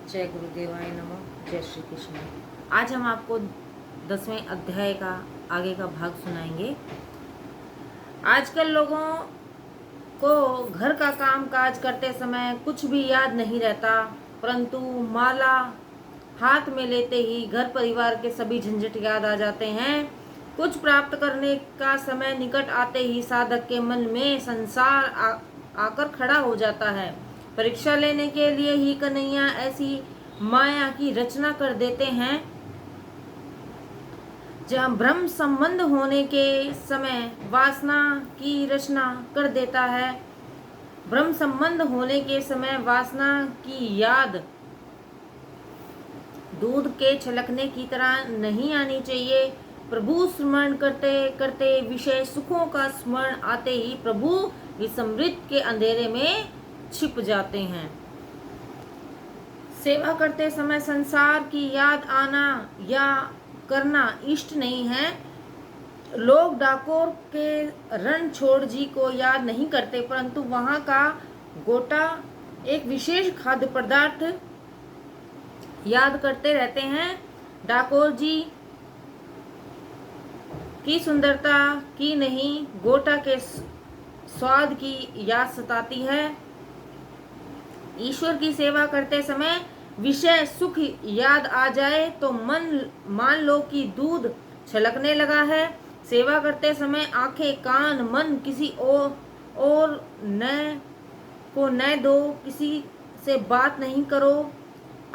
जय गुरुदेवाय नमः। जय श्री कृष्ण। आज हम आपको 10वें अध्याय का आगे का भाग सुनाएंगे। आजकल लोगों को घर का काम काज करते समय कुछ भी याद नहीं रहता, परंतु माला हाथ में लेते ही घर परिवार के सभी झंझट याद आ जाते हैं। कुछ प्राप्त करने का समय निकट आते ही साधक के मन में संसार आकर खड़ा हो जाता है। परीक्षा लेने के लिए ही कन्हैया ऐसी माया की रचना कर देते हैं। जहाँ ब्रह्म संबंध होने के समय वासना की रचना कर देता है। ब्रह्म संबंध होने के समय वासना की याद दूध के छलकने की तरह नहीं आनी चाहिए। प्रभु स्मरण करते करते विषय सुखों का स्मरण आते ही प्रभु विस्मृत के अंधेरे में छिप जाते हैं। सेवा करते समय संसार की याद आना या करना इष्ट नहीं है। लोग डाकोर के रणछोड़ जी को याद नहीं करते, परंतु वहां का गोटा एक विशेष खाद्य पदार्थ याद करते रहते हैं। डाकोर जी की सुंदरता की नहीं, गोटा के स्वाद की याद सताती है। ईश्वर की सेवा करते समय विषय सुख याद आ जाए तो मान लो कि दूध छलकने लगा है। सेवा करते समय आंखें कान मन किसी और न दो, किसी से बात नहीं करो।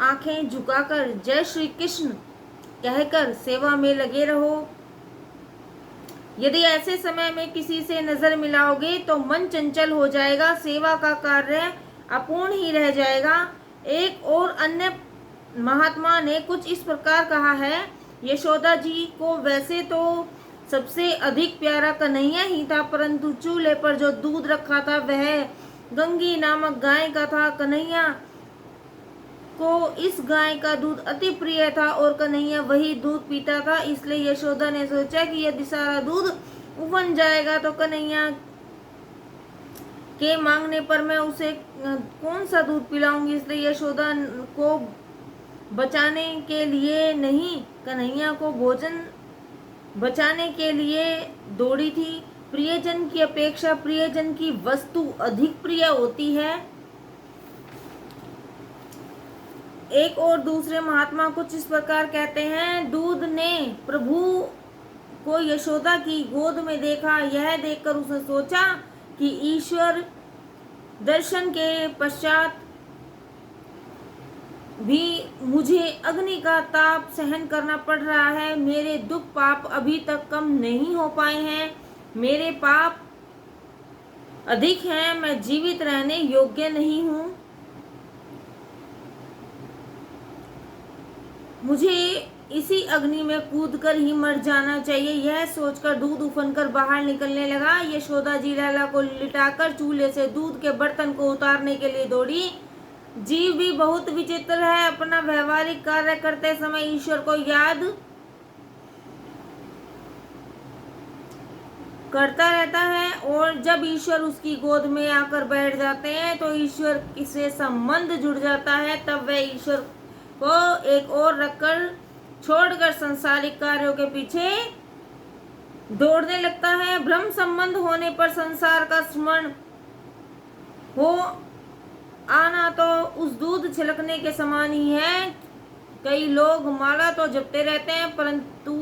आंखें झुकाकर जय श्री कृष्ण कहकर सेवा में लगे रहो। यदि ऐसे समय में किसी से नजर मिलाओगे तो मन चंचल हो जाएगा, सेवा का कार्य अपूर्ण ही रह जाएगा। एक और अन्य महात्मा ने कुछ इस प्रकार कहा है। यशोदा जी को वैसे तो सबसे अधिक प्यारा कन्हैया ही था, परंतु चूल्हे पर जो दूध रखा था वह गंगी नामक गाय का था। कन्हैया को इस गाय का दूध अति प्रिय था और कन्हैया वही दूध पीता था। इसलिए यशोदा ने सोचा कि यदि सारा दूध उफन जाएगा तो कन्हैया के मांगने पर मैं उसे कौन सा दूध पिलाऊंगी। इसलिए यशोदा को बचाने के लिए नहीं, कन्हैया को भोजन बचाने के लिए दौड़ी थी। प्रियजन की अपेक्षा प्रियजन की वस्तु अधिक प्रिय होती है। एक और दूसरे महात्मा कुछ इस प्रकार कहते हैं। दूध ने प्रभु को यशोदा की गोद में देखा। यह देखकर उसने सोचा कि ईश्वर दर्शन के पश्चात भी मुझे अग्नि का ताप सहन करना पड़ रहा है। मेरे दुख पाप अभी तक कम नहीं हो पाए हैं। मेरे पाप अधिक हैं। मैं जीवित रहने योग्य नहीं हूँ। मुझे इसी अग्नि में कूदकर ही मर जाना चाहिए। यह सोचकर दूध उफनकर बाहर निकलने लगा। यशोदा जी लाला को लिटाकर चूल्हे से दूध के बर्तन को उतारने के लिए दौड़ी। जीव भी बहुत विचित्र है। अपना व्यवहारिक कार्य करते समय ईश्वर को याद करता रहता है और जब ईश्वर उसकी गोद में आकर बैठ जाते हैं तो ईश्वर से संबंध जुड़ जाता है। तब वह ईश्वर को एक और रखकर छोड़कर संसारिक कार्यों के पीछे दौड़ने लगता है। ब्रह्म संबंध होने पर संसार का स्मरण हो आना तो उस दूध छलकने के समान ही है। कई लोग माला तो जपते रहते हैं, परंतु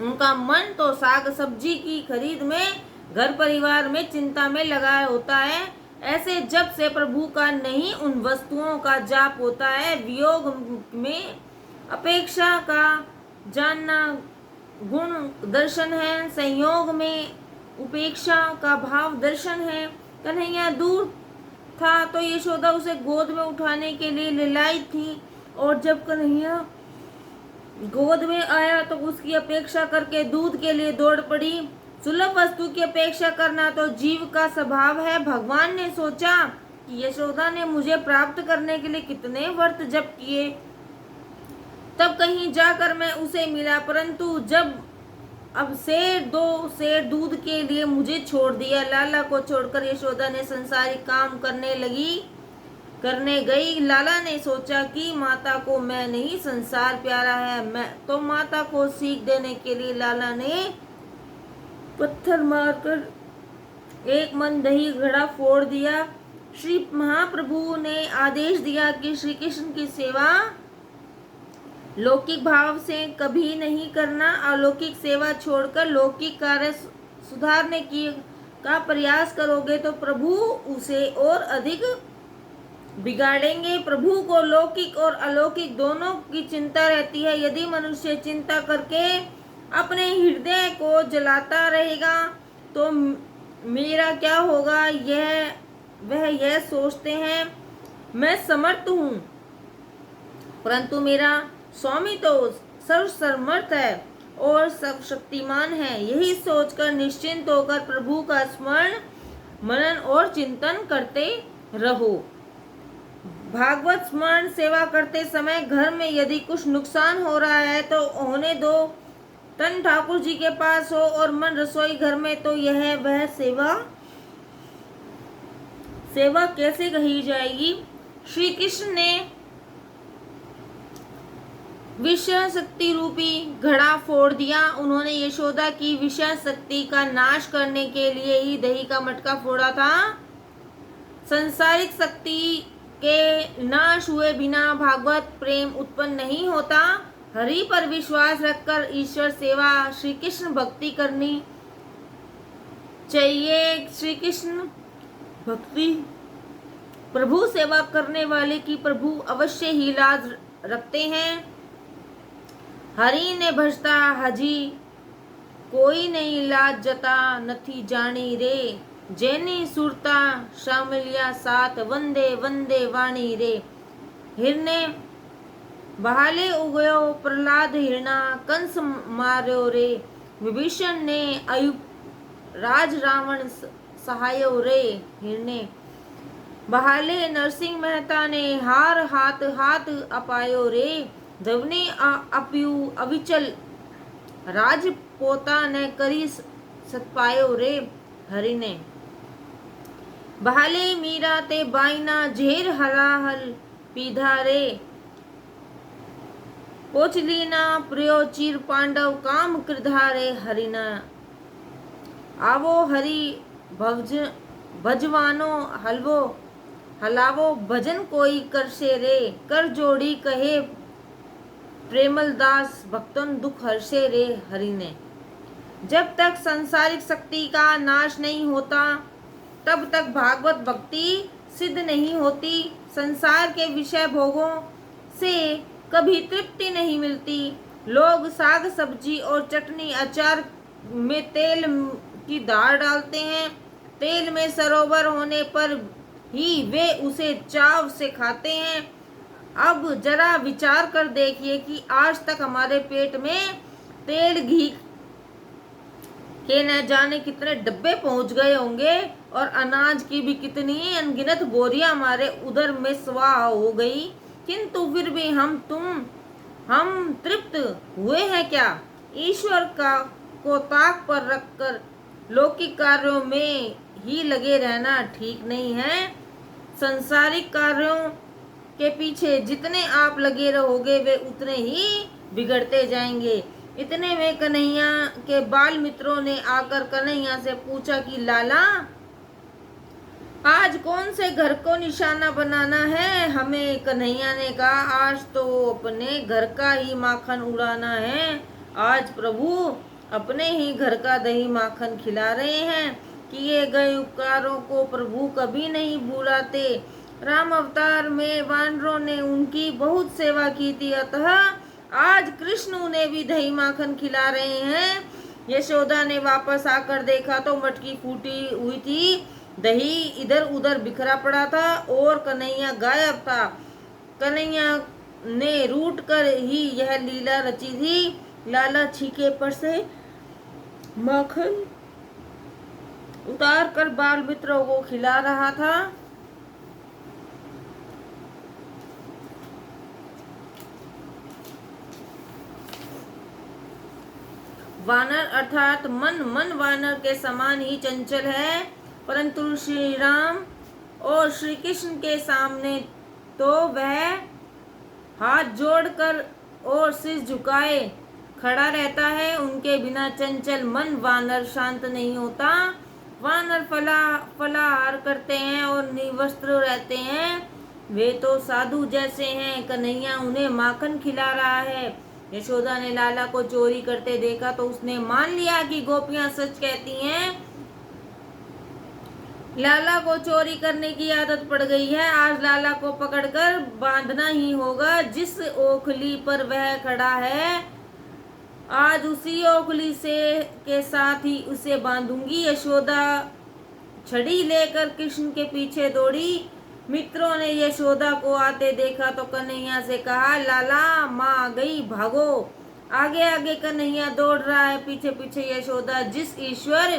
उनका मन तो साग सब्जी की खरीद में, घर परिवार में चिंता में लगा होता है। ऐसे जब से प्रभु का नहीं उन वस्तुओं का जाप होता है। वियोग में अपेक्षा का जानना गुण दर्शन है। संयोग में उपेक्षा का भाव दर्शन है। कन्हैया दूर था तो यशोदा उसे गोद में उठाने के लिए लिलायित थी और जब कन्हैया गोद में आया तो उसकी अपेक्षा करके दूध के लिए दौड़ पड़ी। सुलभ वस्तु की अपेक्षा करना तो जीव का स्वभाव है। भगवान ने सोचा कि यशोदा ने मुझे प्राप्त करने के लिए कितने व्रत जप किए, तब कहीं जाकर मैं उसे मिला, परंतु जब अब दो शेर दूध के लिए मुझे छोड़ दिया। लाला को छोड़कर यशोदा ने संसारिक काम करने लगी। करने गई। लाला ने सोचा कि माता को मैं नहीं, संसार प्यारा है। मैं तो माता को सीख देने के लिए लाला ने पत्थर मारकर एक मन दही घड़ा फोड़ दिया। श्री महाप्रभु ने आदेश दिया कि श्री कृष्ण की सेवा लौकिक भाव से कभी नहीं करना। अलौकिक सेवा छोड़कर लौकिक कार्य सुधारने की का प्रयास करोगे तो प्रभु उसे और अधिक बिगाड़ेंगे। प्रभु को लौकिक और अलौकिक दोनों की चिंता रहती है। यदि मनुष्य चिंता करके अपने हृदय को जलाता रहेगा तो मेरा क्या होगा। वह यह सोचते हैं मैं समर्थ हूँ, परंतु मेरा स्वामी तो सर्वसमर्थ है और सर्वशक्तिमान है। यही सोचकर निश्चिंत होकर प्रभु का स्मरण मनन और चिंतन करते रहो। भागवत स्मरण सेवा करते समय घर में यदि कुछ नुकसान हो रहा है तो होने दो। तन ठाकुर जी के पास हो और मन रसोई घर में, तो यह वह सेवा कैसे कही जाएगी। श्री कृष्ण ने विषय शक्ति रूपी घड़ा फोड़ दिया। उन्होंने यशोदा की विषय शक्ति का नाश करने के लिए ही दही का मटका फोड़ा था। संसारिक शक्ति के नाश हुए बिना भागवत प्रेम उत्पन्न नहीं होता। हरि पर विश्वास रखकर ईश्वर सेवा, श्री कृष्ण भक्ति करनी चाहिए। श्री कृष्ण भक्ति प्रभु सेवा करने वाले की प्रभु अवश्य ही लाज रखते हैं। हरि ने भजता हजी कोई नहीं लाज जता नथी जानी रे। जेनी सुरता शामिलिया साथ वंदे वंदे वाणी रे। हिरने बहाले उगयो प्रहलाद हिरना कंस मार्यो रे। विभीषण ने अयुब राज रावण सहायो रे। हिरने बहाले नरसिंह मेहता ने हार हाथ हाथ अपायो रे। धवने अप्यू अविचल राजपोता ने करी सतपायो रे। हरि ने बहाले मीरा ते बाइना झेर हलाहल पीधा रे। पोचलीना प्रियो चीर पांडव काम कृधारे। हरिना आवो हरि भजवानो हलवो हलावो भजन कोई करसे रे। कर जोड़ी कहे प्रेमल दास भक्तन दुख हर्षे रे। हरि ने जब तक संसारिक शक्ति का नाश नहीं होता तब तक भागवत भक्ति सिद्ध नहीं होती। संसार के विषय भोगों से कभी तृप्ति नहीं मिलती। लोग साग सब्जी और चटनी अचार में तेल की धार डालते हैं। तेल में सरोवर होने पर ही वे उसे चाव से खाते हैं। अब जरा विचार कर देखिए कि आज तक हमारे पेट में तेल घी के न जाने कितने डब्बे पहुंच गए होंगे और अनाज की भी कितनी अनगिनत बोरियां हमारे उदर में स्वाह हो गई, किंतु फिर भी हम तृप्त हुए हैं क्या। ईश्वर को ताक पर रखकर लौकिक कार्यों में ही लगे रहना ठीक नहीं है। संसारिक कार्यों के पीछे जितने आप लगे रहोगे वे उतने ही बिगड़ते जाएंगे। इतने में कन्हैया के बाल मित्रों ने आकर कन्हैया से पूछा कि लाला, आज कौन से घर को निशाना बनाना है। हमें कन्हैया ने कहा, आज तो अपने घर का ही माखन उड़ाना है। आज प्रभु अपने ही घर का दही माखन खिला रहे हैं। किए गए उपकारों को प्रभु कभी नहीं भूलाते। राम अवतार में वानरों ने उनकी बहुत सेवा की थी, अतः आज कृष्ण उन्हें भी दही माखन खिला रहे हैं। यशोदा ने वापस आकर देखा तो मटकी फूटी हुई थी, दही इधर उधर बिखरा पड़ा था और कन्हैया गायब था। कन्हैया ने रूठ कर ही यह लीला रची थी। लाला छीके पर से माखन उतार कर बाल मित्रों को खिला रहा था। वानर अर्थात मन वानर के समान ही चंचल है, परंतु श्री राम और श्री कृष्ण के सामने तो वह हाथ जोड़कर और सिर झुकाए खड़ा रहता है। उनके बिना चंचल मन वानर शांत नहीं होता। वानर फलाहार करते हैं और निवस्त्र रहते हैं। वे तो साधु जैसे हैं। कन्हैया उन्हें माखन खिला रहा है। यशोदा ने लाला को चोरी करते देखा तो उसने मान लिया कि गोपियां सच कहती हैं। लाला को चोरी करने की आदत पड़ गई है। आज लाला को पकड़कर बांधना ही होगा। जिस ओखली पर वह खड़ा है आज उसी ओखली से के साथ ही उसे बांधूंगी। यशोदा छड़ी लेकर कृष्ण के पीछे दौड़ी। मित्रों ने यशोदा को आते देखा तो कन्हैया से कहा, लाला माँ आ गई, भागो। आगे आगे कन्हैया दौड़ रहा है, पीछे पीछे यशोदा। जिस ईश्वर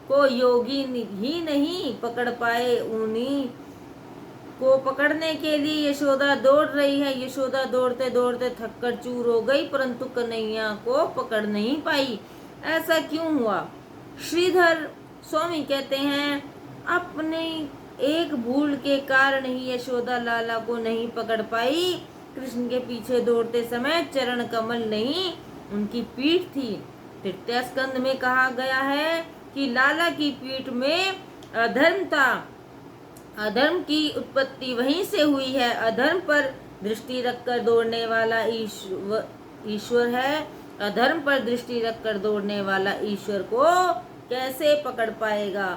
को योगी ही नहीं पकड़ पाए उन्हीं को पकड़ने के लिए यशोदा दौड़ रही है। यशोदा दौड़ते दौड़ते थककर चूर हो गई, परंतु कन्हैया को पकड़ नहीं पाई। ऐसा क्यों हुआ? श्रीधर स्वामी कहते हैं, अपने एक भूल के कारण ही यशोदा लाला को नहीं पकड़ पाई। कृष्ण के पीछे दौड़ते समय चरण कमल नहीं, उनकी पीठ थी। तृतीय स्कंद में कहा गया है कि लाला की पीठ में अधर्म था। अधर्म की उत्पत्ति वहीं से हुई है। अधर्म पर दृष्टि रखकर दौड़ने वाला ईश्वर है। अधर्म पर दृष्टि रखकर दौड़ने वाला ईश्वर को कैसे पकड़ पाएगा?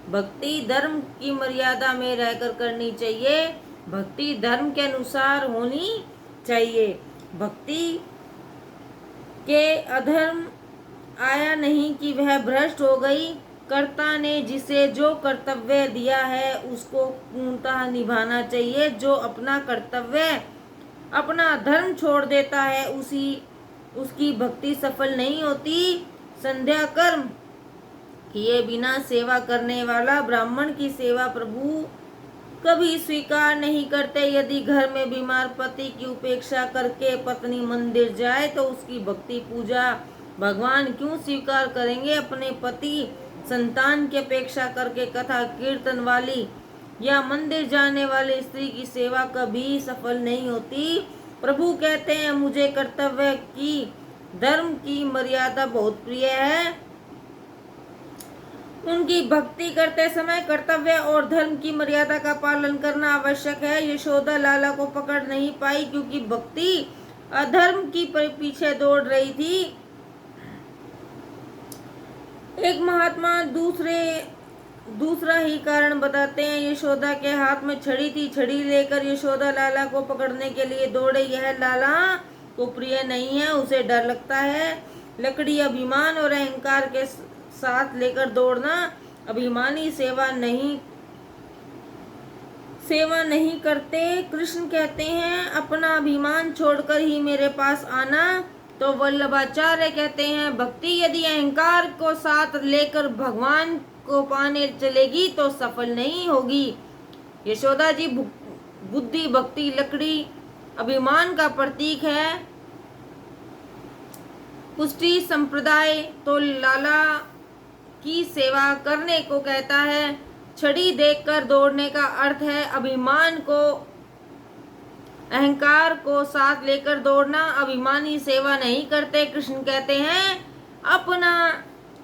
भक्ति धर्म की मर्यादा में रहकर करनी चाहिए। भक्ति धर्म के अनुसार होनी चाहिए। भक्ति के अधर्म आया नहीं कि वह भ्रष्ट हो गई। कर्ता ने जिसे जो कर्तव्य दिया है उसको पूर्णतः निभाना चाहिए। जो अपना कर्तव्य अपना धर्म छोड़ देता है उसकी भक्ति सफल नहीं होती। संध्या कर्म किए बिना सेवा करने वाला ब्राह्मण की सेवा प्रभु कभी स्वीकार नहीं करते। यदि घर में बीमार पति की उपेक्षा करके पत्नी मंदिर जाए तो उसकी भक्ति पूजा भगवान क्यों स्वीकार करेंगे? अपने पति संतान की अपेक्षा करके कथा कीर्तन वाली या मंदिर जाने वाली स्त्री की सेवा कभी सफल नहीं होती। प्रभु कहते हैं, मुझे कर्तव्य की धर्म की मर्यादा बहुत प्रिय है। उनकी भक्ति करते समय कर्तव्य और धर्म की मर्यादा का पालन करना आवश्यक है। यशोदा लाला को पकड़ नहीं पाई क्योंकि भक्ति अधर्म की पीछे दौड़ रही थी। एक महात्मा दूसरा ही कारण बताते हैं। यशोदा के हाथ में छड़ी थी। छड़ी लेकर यशोदा लाला को पकड़ने के लिए दौड़े। यह लाला को प्रिय नहीं है, उसे डर लगता है। लकड़ी अभिमान और अहंकार के साथ लेकर दौड़ना अभिमानी सेवा नहीं करते। कृष्ण कहते हैं, अपना अभिमान छोड़कर ही मेरे पास आना। तो वल्लभाचार्य कहते हैं, भक्ति यदि अहंकार को साथ लेकर भगवान को पाने चलेगी तो सफल नहीं होगी। यशोदा जी बुद्धि भक्ति लकड़ी अभिमान का प्रतीक है। पुष्टि संप्रदाय तो लाला की सेवा करने को कहता है। छड़ी देखकर दौड़ने का अर्थ है अभिमान को अहंकार को साथ लेकर दौड़ना। अभिमानी सेवा नहीं करते। कृष्ण कहते हैं, अपना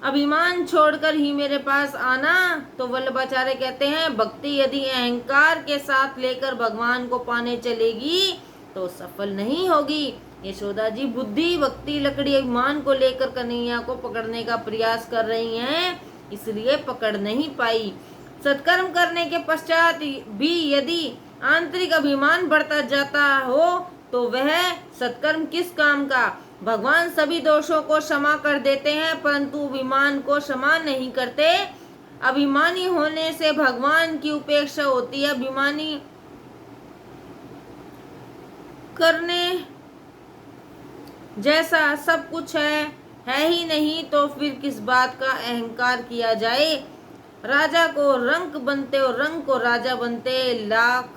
अभिमान छोड़कर ही मेरे पास आना। तो वल्लभाचार्य कहते हैं, भक्ति यदि अहंकार के साथ लेकर भगवान को पाने चलेगी तो सफल नहीं होगी। यशोदा जी बुद्धि भक्ति लकड़ी अभिमान को लेकर कन्हैया को पकड़ने का प्रयास कर रही हैं, इसलिए पकड़ नहीं पाई। सत्कर्म करने के पश्चात भी यदि आंतरिक अभिमान बढ़ता जाता हो तो वह सत्कर्म किस काम का? भगवान सभी दोषों को क्षमा कर देते हैं, परंतु अभिमान को क्षमा नहीं करते। अभिमानी होने से भगवान की उपेक्षा होती है। अभिमानी करने जैसा सब कुछ है ही नहीं, तो फिर किस बात का अहंकार किया जाए। राजा को रंक बनते और रंक को राजा बनते लाख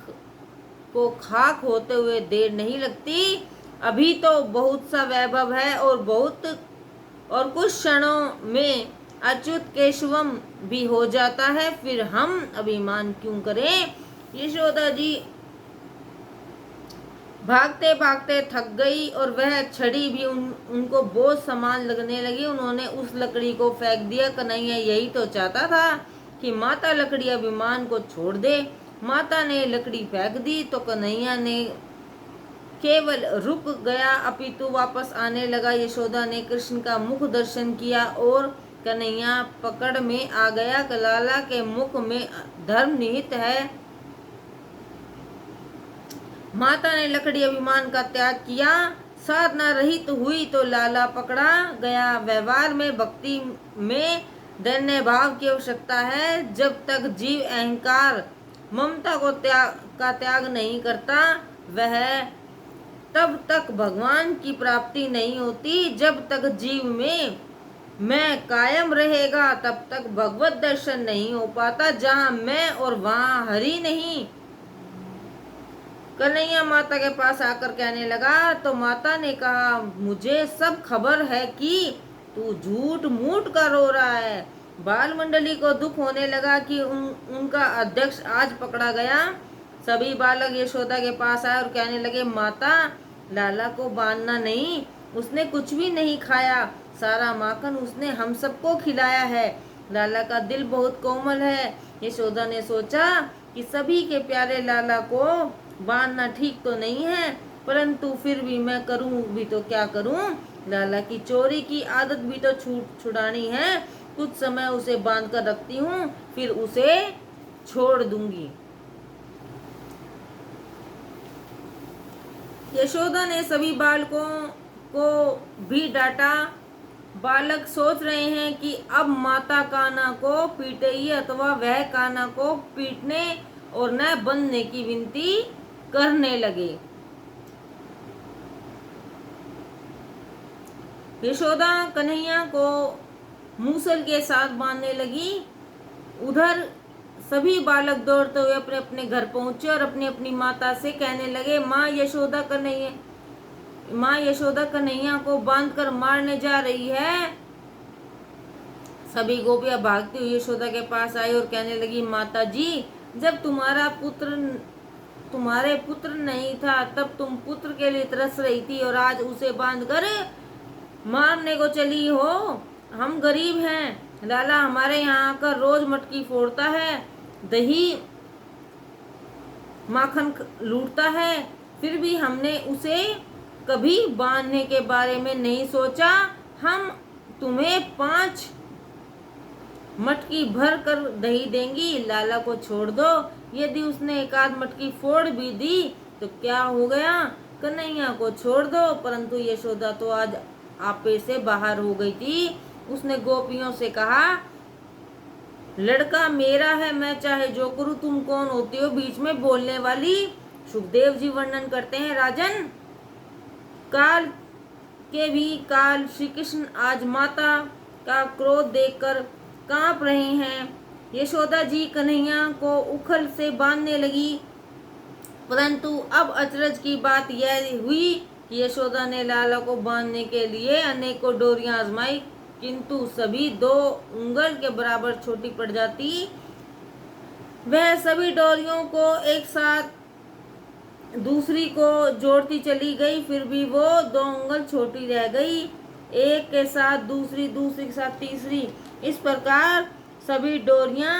को खाक होते हुए देर नहीं लगती। अभी तो बहुत सा वैभव है और कुछ क्षणों में अच्युत केशवम भी हो जाता है। फिर हम अभिमान क्यों करें? यशोदा जी भागते भागते थक गई और वह छड़ी भी उनको बोझ समान लगने लगी। उन्होंने उस लकड़ी को फेंक दिया। कन्हैया यही तो चाहता था कि माता लकड़ी अभिमान को छोड़ दे। माता ने लकड़ी फेंक दी तो कन्हैया ने केवल रुक गया, अपितु वापस आने लगा। यशोदा ने कृष्ण का मुख दर्शन किया और कन्हैया पकड़ में आ गया। लाला के मुख में धर्म निहित है। माता ने लकड़ी अभिमान का त्याग किया, साधना रहित हुई तो लाला पकड़ा गया। व्यवहार में, भक्ति में दैन्य भाव की आवश्यकता है। जब तक जीव अहंकार ममता को त्याग नहीं करता, वह तब तक भगवान की प्राप्ति नहीं होती। जब तक जीव में मैं कायम रहेगा, तब तक भगवत दर्शन नहीं हो पाता। जहाँ मैं और वहाँ हरि नहीं। कन्हैया माता के पास आकर कहने लगा तो माता ने कहा, मुझे सब खबर है कि तू झूठ मूठ कर रो रहा है। बाल मंडली को दुख होने लगा कि उनका अध्यक्ष आज पकड़ा गया। सभी बालक यशोदा के पास आए और कहने लगे, माता, लाला को बांधना नहीं, उसने कुछ भी नहीं खाया। सारा माखन उसने हम सबको खिलाया है। लाला का दिल बहुत कोमल है। यशोदा ने सोचा कि सभी के प्यारे लाला को बांधना ठीक तो नहीं है, परंतु फिर भी मैं करूं भी तो क्या करूं। लाला की चोरी की आदत भी तो छुड़ानी है। कुछ समय उसे बांध कर रखती हूँ, फिर उसे छोड़ दूंगी। यशोदा ने सभी बालकों को भी डांटा। बालक सोच रहे हैं कि अब माता कान्हा को पीटेगी अथवा वह कान्हा को पीटने और न बंधने की विनती करने लगे। यशोदा कन्हैया को मूसल के साथ बांधने लगी। उधर सभी बालक दौड़ते हुए अपने अपने घर पहुंचे और अपनी अपनी माता से कहने लगे, माँ यशोदा कन्हैया को बांधकर मारने जा रही है। सभी गोपियां भागती हुई यशोदा के पास आई और कहने लगी, माता जी, जब तुम्हारे पुत्र नहीं था, तब तुम पुत्र के लिए तरस रही थी और आज उसे बांधकर मारने को चली हो। हम गरीब हैं। लाला हमारे यहाँ आकर रोज मटकी फोड़ता है, दही माखन लूटता है, फिर भी हमने उसे कभी बांधने के बारे में नहीं सोचा। हम तुम्हें 5 मटकी भर कर दही देंगी, लाला को छोड़ दो। यदि उसने एक आध मटकी फोड़ भी दी तो क्या हो गया, कन्हैया को छोड़ दो। परंतु यशोदा तो आज आपे से बाहर हो गई थी। उसने गोपियों से कहा, लड़का मेरा है, मैं चाहे जो करूं, तुम कौन होती हो बीच में बोलने वाली। सुखदेव जी वर्णन करते हैं, राजन, काल के भी काल श्री कृष्ण आज माता का क्रोध देखकर कांप रहे हैं। यशोदा जी कन्हैया को उखल से बांधने लगी, परंतु अब अचरज की बात यह हुई कि यशोदा ने लाला को बांधने के लिए अनेकों डोरियां आजमाई, किंतु सभी 2 उंगल के बराबर छोटी पड़ जाती। वह सभी डोरियों को एक साथ दूसरी को जोड़ती चली गई, फिर भी वो 2 उंगल छोटी रह गई। एक के साथ दूसरी, दूसरी के साथ तीसरी, इस प्रकार सभी डोरियां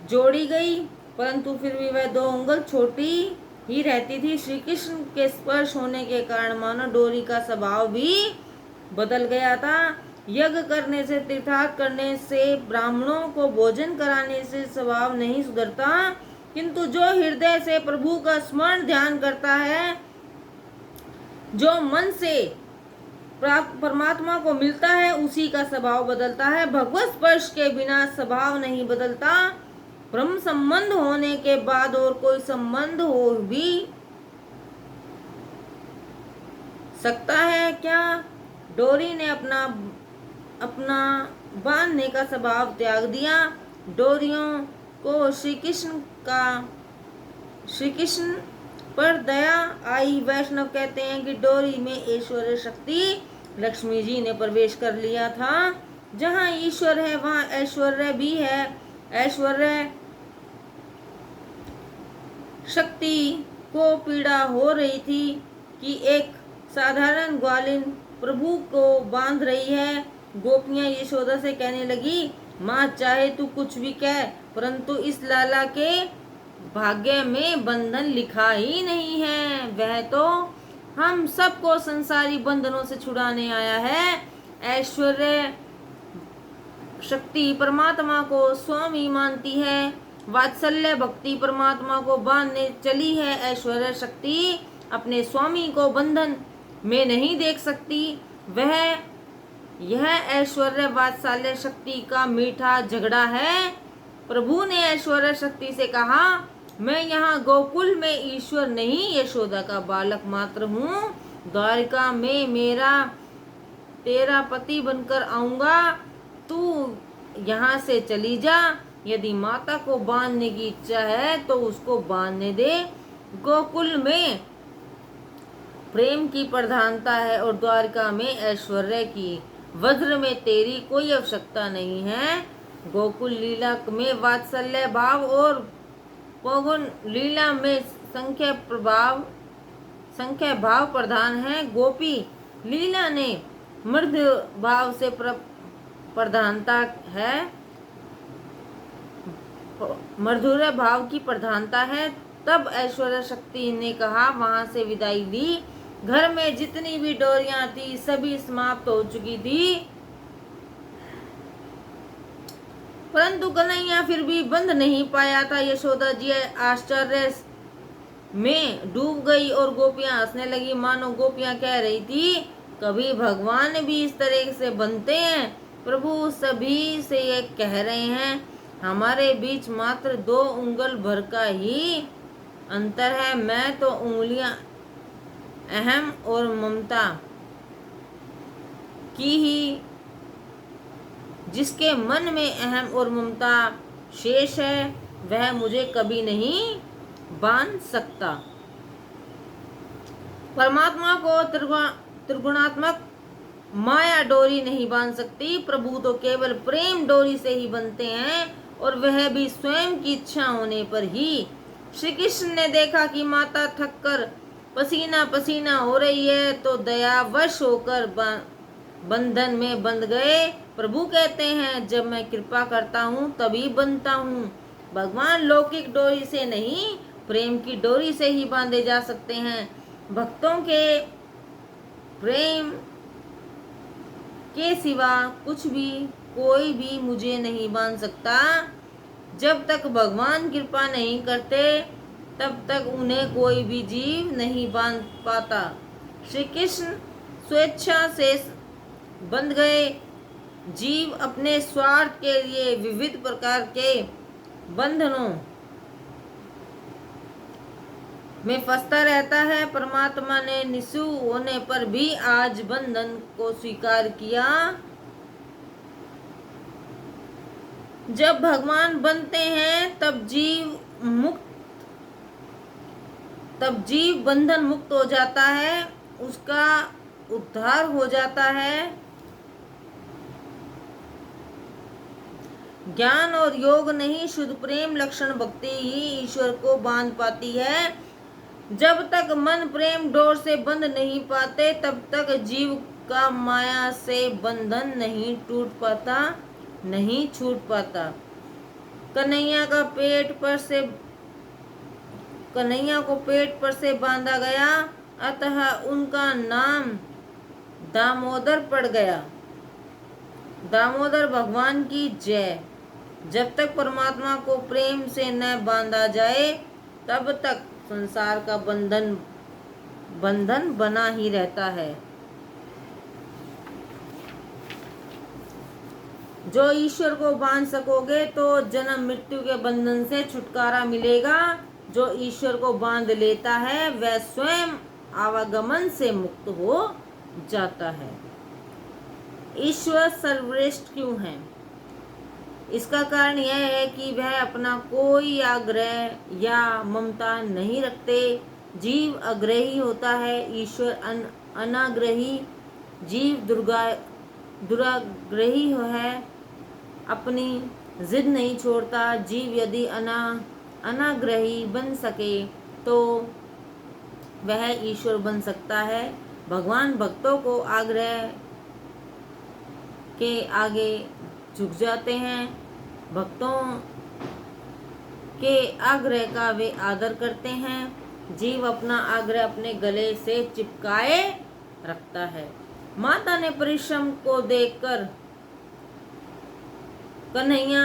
जोड़ी गई, परंतु फिर भी वह 2 उंगल छोटी ही रहती थी। श्री कृष्ण के स्पर्श होने के कारण मानो डोरी का स्वभाव भी बदल गया था। यज्ञ करने से, तीर्थाटन करने से, ब्राह्मणों को भोजन कराने से स्वभाव नहीं सुधरता, किंतु जो हृदय से प्रभु का स्मरण ध्यान करता है, जो मन से परमात्मा को मिलता है, उसी का स्वभाव बदलता है। भगवत स्पर्श के बिना स्वभाव नहीं बदलता। ब्रह्म संबंध होने के बाद और कोई संबंध हो भी सकता है क्या? डोरी ने अपना बांधने का स्वभाव त्याग दिया। डोरियों को श्री कृष्ण पर दया आई। वैष्णव कहते हैं कि डोरी में ऐश्वर्य शक्ति लक्ष्मी जी ने प्रवेश कर लिया था। जहाँ ईश्वर है वहाँ ऐश्वर्य भी है। ऐश्वर्य शक्ति को पीड़ा हो रही थी कि एक साधारण ग्वालिन प्रभु को बांध रही है। गोपियां यशोदा से कहने लगी, माँ चाहे तू कुछ भी कह, परंतु इस लाला के भाग्य में बंधन लिखा ही नहीं है। वह तो हम सबको संसारी बंधनों से छुड़ाने आया है। ऐश्वर्य शक्ति परमात्मा को स्वामी मानती है। वात्सल्य भक्ति परमात्मा को बांधने चली है। ऐश्वर्य शक्ति अपने स्वामी को बंधन में नहीं देख सकती। यह ऐश्वर्य वात्सल्य शक्ति का मीठा झगड़ा है। प्रभु ने ऐश्वर्य शक्ति से कहा, मैं यहाँ गोकुल में ईश्वर नहीं, यशोदा का बालक मात्र हूँ। द्वारिका में तेरा पति बनकर आऊंगा। तू यहाँ से चली जा। यदि माता को बांधने की इच्छा है तो उसको बांधने दे। गोकुल में प्रेम की प्रधानता है और द्वारिका में ऐश्वर्य की। वज्र में तेरी कोई आवश्यकता नहीं है। गोकुल लीला में वात्सल्य भाव और पौगुन लीला में संख्या भाव प्रधान है। गोपी लीला ने मृद भाव से प्रधानता है, मधुर भाव की प्रधानता है। तब ऐश्वर्य शक्ति ने कहा, वहां से विदाई ली। घर में जितनी भी डोरियां थी सभी समाप्त हो चुकी थी, परंतु कन्हैया फिर भी बंध नहीं पाया था। यशोदा जी आश्चर्य में डूब गई और गोपियां हंसने लगी, मानो गोपियां कह रही थी, कभी भगवान भी इस तरह से बनते हैं। प्रभु सभी से ये कह रहे हैं, हमारे बीच मात्र 2 उंगल भर का ही अंतर है। मैं तो उंगलियां अहम और ममता की ही, जिसके मन में अहम और ममता शेष है वह मुझे कभी नहीं बांध सकता। परमात्मा को त्रिगुणात्मक माया डोरी नहीं बांध सकती। प्रभु तो केवल प्रेम डोरी से ही बनते हैं और वह भी स्वयं की इच्छा होने पर ही। श्री कृष्ण ने देखा कि माता थककर पसीना पसीना हो रही है तो दयावश होकर बंधन में बंध गए। प्रभु कहते हैं, जब मैं कृपा करता हूँ तभी बंधता हूँ। भगवान लौकिक डोरी से नहीं, प्रेम की डोरी से ही बांधे जा सकते हैं। भक्तों के प्रेम के सिवा कुछ भी कोई भी मुझे नहीं बांध सकता। जब तक भगवान कृपा नहीं करते तब तक उन्हें कोई भी जीव नहीं बांध पाता। श्री कृष्ण स्वेच्छा से बंध गए। जीव अपने स्वार्थ के लिए विविध प्रकार के बंधनों में फंसता रहता है। परमात्मा ने निस्सु होने पर भी आज बंधन को स्वीकार किया। जब भगवान बनते हैं तब जीव बंधन मुक्त हो जाता है, उसका उद्धार हो जाता है। ज्ञान और योग नहीं, शुद्ध प्रेम लक्षण भक्ति ही ईश्वर को बांध पाती है। जब तक मन प्रेम डोर से बंध नहीं पाते तब तक जीव का माया से बंधन नहीं टूट पाता, नहीं छूट पाता। कन्हैया को पेट पर से बांधा गया, अतः उनका नाम दामोदर पड़ गया। दामोदर भगवान की जय। जब तक परमात्मा को प्रेम से न बांधा जाए तब तक संसार का बंधन बना ही रहता है। जो ईश्वर को बांध सकोगे तो जन्म मृत्यु के बंधन से छुटकारा मिलेगा। जो ईश्वर को बांध लेता है वह स्वयं आवागमन से मुक्त हो जाता है। ईश्वर सर्वश्रेष्ठ क्यों है? इसका कारण यह है कि वह अपना कोई आग्रह या ममता नहीं रखते। जीव आग्रही होता है, ईश्वर अनाग्रही। जीव दुराग्रही है, अपनी जिद नहीं छोड़ता। जीव यदि अनाग्रही बन सके तो वह ईश्वर बन सकता है। भगवान भक्तों को आग्रह के आगे झुक जाते हैं। भक्तों के आग्रह का वे आदर करते हैं। जीव अपना आग्रह अपने गले से चिपकाए रखता है। माता ने परिश्रम को देखकर कन्हैया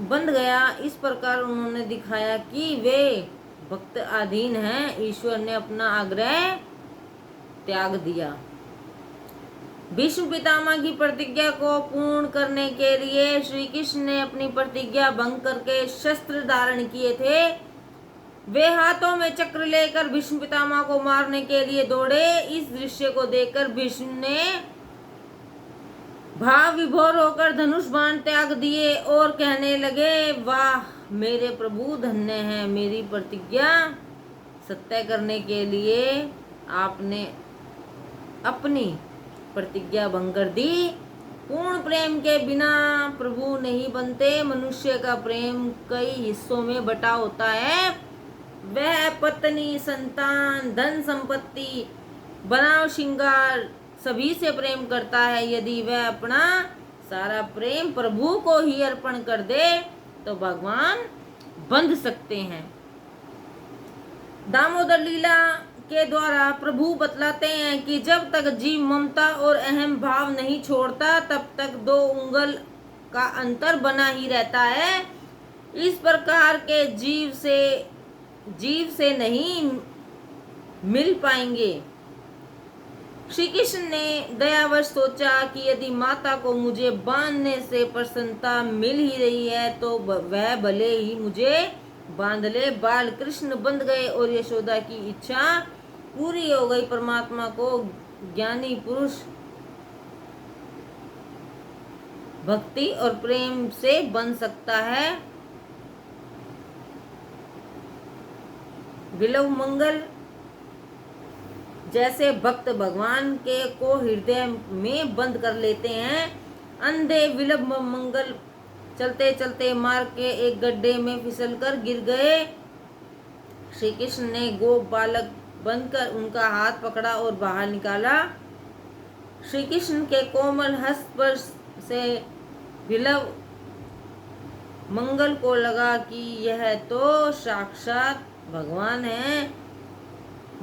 बंध गया। इस प्रकार उन्होंने दिखाया कि वे भक्त अधीन हैं। ईश्वर ने अपना आग्रह त्याग दिया। भीष्म पितामह की प्रतिज्ञा को पूर्ण करने के लिए श्री कृष्ण ने अपनी प्रतिज्ञा भंग करके शस्त्र धारण किए थे। वे हाथों में चक्र लेकर भीष्म पितामह को मारने के लिए दौड़े। इस दृश्य को देखकर भीष्म ने भाव विभोर होकर धनुष बाण त्याग दिए और कहने लगे, वाह मेरे प्रभु धन्य हैं। मेरी प्रतिज्ञा सत्य करने के लिए आपने अपनी प्रतिज्ञा भंग कर दी। पूर्ण प्रेम के बिना प्रभु नहीं बनते। मनुष्य का प्रेम कई हिस्सों में बटा होता है। वह पत्नी, संतान, धन संपत्ति, बनाव श्रृंगार सभी से प्रेम करता है। यदि वह अपना सारा प्रेम प्रभु को ही अर्पण कर दे तो भगवान बंध सकते हैं। दामोदर लीला के द्वारा प्रभु बतलाते हैं कि जब तक जीव ममता और अहम भाव नहीं छोड़ता तब तक 2 उंगल का अंतर बना ही रहता है। इस प्रकार के जीव से नहीं मिल पाएंगे। श्री कृष्ण ने दयावश सोचा कि यदि माता को मुझे बांधने से प्रसन्नता मिल ही रही है तो वह भले ही मुझे बांध ले। बाल कृष्ण बंध गए और यशोदा की इच्छा पूरी हो गई। परमात्मा को ज्ञानी पुरुष भक्ति और प्रेम से बन सकता है। विलव मंगल जैसे भक्त भगवान के को हृदय में बंद कर लेते हैं। अंधे विलव मंगल चलते चलते मार्ग के एक गड्ढे में फिसलकर गिर गए। श्री कृष्ण ने गोप बालक बनकर उनका हाथ पकड़ा और बाहर निकाला। श्री कृष्ण के कोमल हस्त से विलव मंगल को लगा कि यह तो साक्षात भगवान है।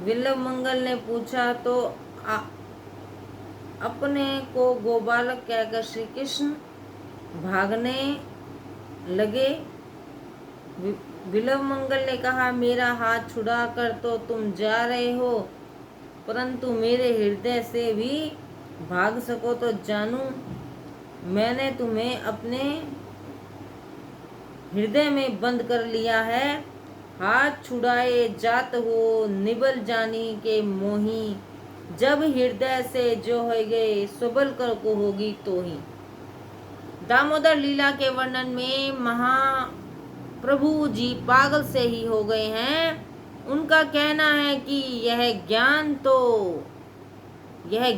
विल्लभ मंगल ने पूछा तो अपने को गोबालक कहकर श्री कृष्ण भागने लगे। विल्लभ मंगल ने कहा, मेरा हाथ छुड़ा कर तो तुम जा रहे हो, परंतु मेरे हृदय से भी भाग सको तो जानू। मैंने तुम्हें अपने हृदय में बंद कर लिया है। हाथ छुड़ाए जात हो निबल जानी के मोही, जब हृदय से जो हो गए सबल कर को होगी तो ही। दामोदर लीला के वर्णन में महाप्रभु जी पागल से ही हो गए हैं। उनका कहना है कि यह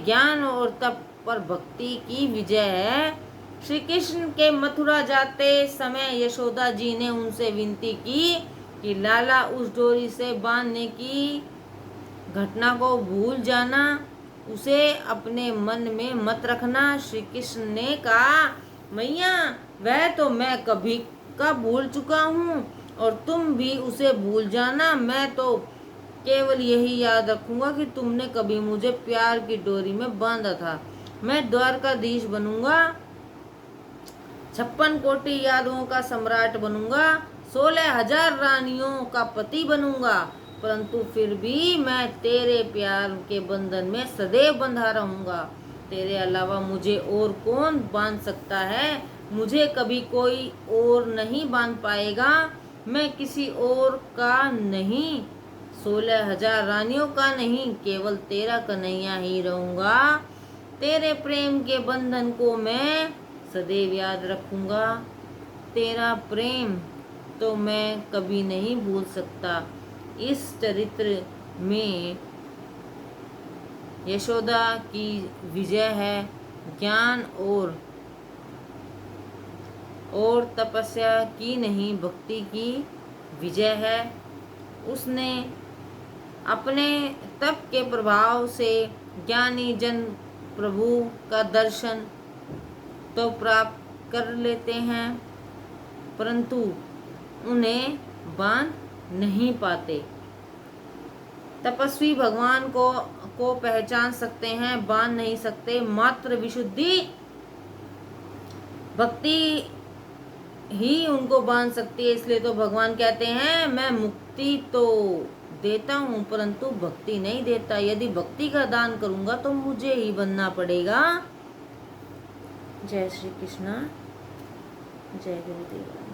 ज्ञान और तप पर भक्ति की विजय है। श्री कृष्ण के मथुरा जाते समय यशोदा जी ने उनसे विनती की कि लाला उस डोरी से बांधने की घटना को भूल जाना, उसे अपने मन में मत रखना। श्री कृष्ण ने कहा, मैया वह तो मैं कभी का भूल चुका हूँ और तुम भी उसे भूल जाना। मैं तो केवल यही याद रखूंगा कि तुमने कभी मुझे प्यार की डोरी में बांधा था। मैं द्वारकाधीश बनूंगा, 56 कोटि यादवों का सम्राट बनूंगा, 16,000 रानियों का पति बनूंगा, परंतु फिर भी मैं तेरे प्यार के बंधन में सदैव बंधा रहूंगा। तेरे अलावा मुझे और कौन बांध सकता है? मुझे कभी कोई और नहीं बांध पाएगा। मैं किसी और का नहीं, 16,000 रानियों का नहीं, केवल तेरा कन्हैया ही रहूंगा। तेरे प्रेम के बंधन को मैं सदैव याद रखूंगा। तेरा प्रेम तो मैं कभी नहीं भूल सकता। इस चरित्र में यशोदा की विजय है। ज्ञान और तपस्या की नहीं, भक्ति की विजय है। उसने अपने तप के प्रभाव से ज्ञानी जन प्रभु का दर्शन तो प्राप्त कर लेते हैं, परंतु उन्हें बांध नहीं पाते। तपस्वी भगवान को पहचान सकते हैं, बांध नहीं सकते। मात्र विशुद्धि भक्ति ही उनको बांध सकती है। इसलिए तो भगवान कहते हैं मैं मुक्ति तो देता हूँ परंतु भक्ति नहीं देता। यदि भक्ति का दान करूंगा तो मुझे ही बनना पड़ेगा। जय श्री कृष्णा, जय गुरुदेव।